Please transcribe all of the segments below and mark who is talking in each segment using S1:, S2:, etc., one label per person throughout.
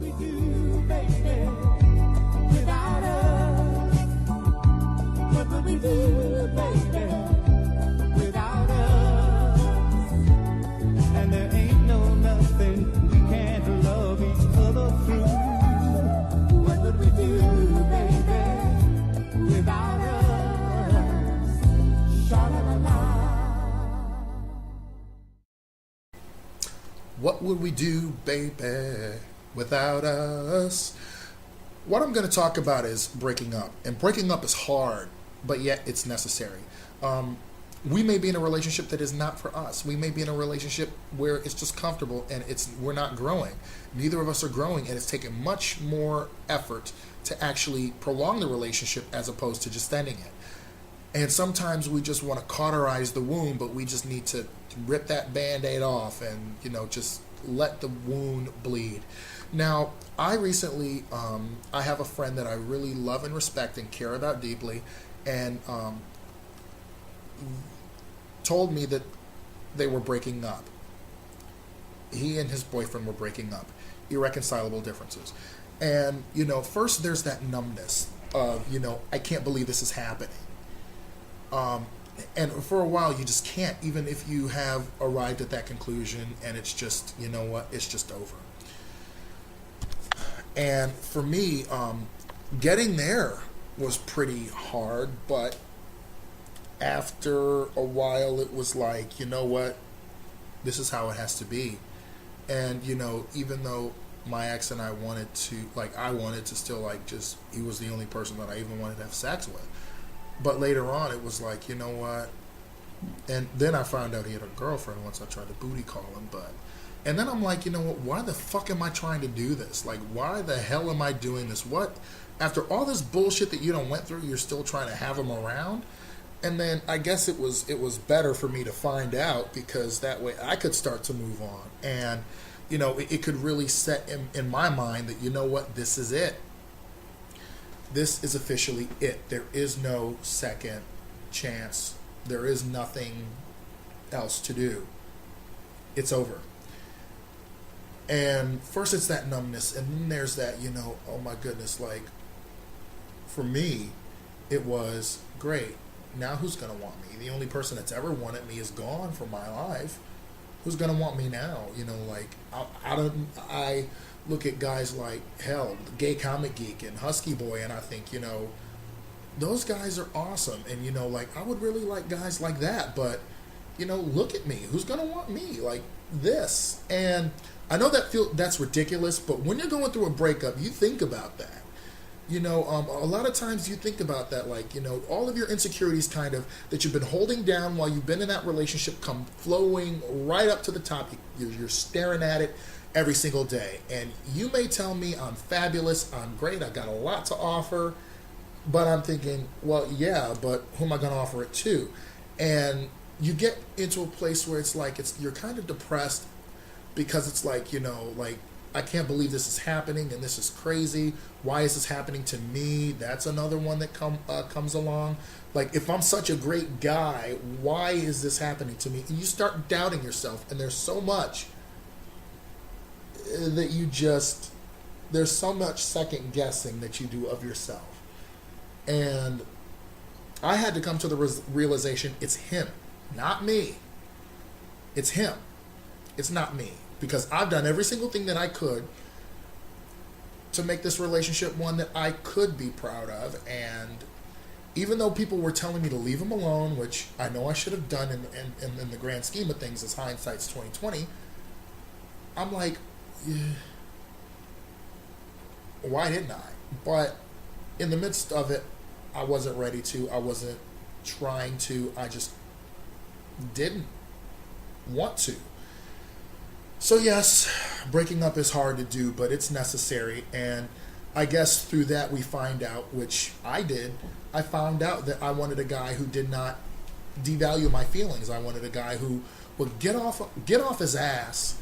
S1: we do, baby, without us? What would we do, baby, without us? And there ain't no nothing we can't love each other through. What would we do, baby, without us? Sha-la-la-la.
S2: What would we do, baby, without us? What I'm going to talk about is breaking up. And breaking up is hard, but yet it's necessary. We may be in a relationship that is not for us. We may be in a relationship where it's just comfortable and we're not growing. Neither of us are growing, and it's taken much more effort to actually prolong the relationship as opposed to just ending it. And sometimes we just want to cauterize the wound, but we just need to rip that Band-Aid off and, just let the wound bleed. Now, I recently, I have a friend that I really love and respect and care about deeply, and told me that they were breaking up. He and his boyfriend were breaking up. Irreconcilable differences. And, first there's that numbness of, I can't believe this is happening. And for a while, you just can't, even if you have arrived at that conclusion and it's just, it's just over. And for me, getting there was pretty hard, but after a while, it was like, this is how it has to be. And, even though my ex and I wanted to, I wanted to still, he was the only person that I even wanted to have sex with. But later on, it was like, you know what? And then I found out he had a girlfriend once I tried to booty call him. And then I'm like, you know what? Why the fuck am I trying to do this? Why the hell am I doing this? What? After all this bullshit that you done went through, you're still trying to have him around? And then I guess it was better for me to find out, because that way I could start to move on. And, it could really set in my mind that, you know what? This is it. This is officially it. There is no second chance. There is nothing else to do. It's over. And first it's that numbness, and then there's that, oh my goodness, for me, it was great. Now who's going to want me? The only person that's ever wanted me is gone from my life. Who's going to want me now? I look at guys like, hell, Gay Comic Geek and Husky Boy, and I think, those guys are awesome. And, I would really like guys like that. But, look at me. Who's going to want me like this? And I know that's ridiculous, but when you're going through a breakup, you think about that. A lot of times you think about that, all of your insecurities kind of that you've been holding down while you've been in that relationship come flowing right up to the top. You're staring at it every single day. And you may tell me I'm fabulous, I'm great, I got a lot to offer, but I'm thinking, well, yeah, but who am I going to offer it to? And you get into a place where you're kind of depressed, because it's I can't believe this is happening, and this is crazy. Why is this happening to me? That's another one that comes along. If I'm such a great guy, why is this happening to me? And you start doubting yourself, and there's so much that there's so much second guessing that you do of yourself. And I had to come to the realization, it's him, not me. It's him. It's not me. Because I've done every single thing that I could to make this relationship one that I could be proud of. And even though people were telling me to leave him alone, which I know I should have done in the grand scheme of things, as hindsight's 2020, I'm like, yeah, why didn't I? But in the midst of it, I wasn't ready to. I wasn't trying to. I just didn't want to. So yes, breaking up is hard to do, but it's necessary. And I guess through that we find out, which I did, I found out that I wanted a guy who did not devalue my feelings. I wanted a guy who would get off his ass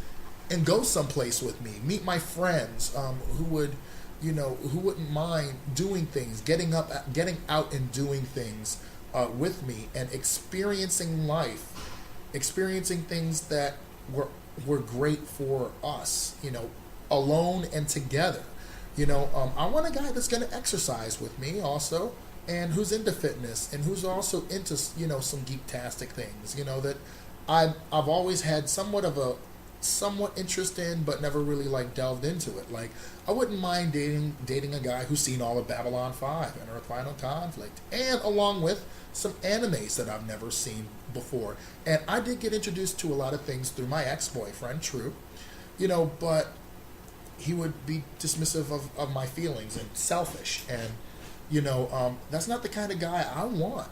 S2: and go someplace with me, meet my friends, who wouldn't mind doing things, getting out and doing things with me, and experiencing life, experiencing things that were great for us, alone and together. I want a guy that's going to exercise with me also, and who's into fitness, and who's also into some geek-tastic things. That I've always had somewhat interest in, but never really like delved into it. Like, I wouldn't mind dating a guy who's seen all of Babylon 5 and Earth Final Conflict, and along with some animes that I've never seen before. And I did get introduced to a lot of things through my ex-boyfriend, true, but he would be dismissive of my feelings and selfish, and that's not the kind of guy I want.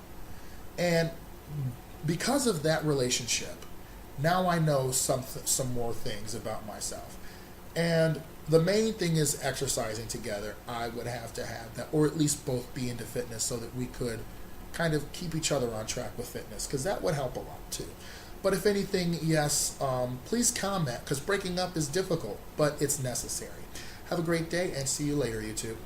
S2: And because of that relationship, now I know some more things about myself. And the main thing is exercising together. I would have to have that, or at least both be into fitness, so that we could kind of keep each other on track with fitness, because that would help a lot too. But if anything, yes, please comment, because breaking up is difficult, but it's necessary. Have a great day, and see you later, YouTube.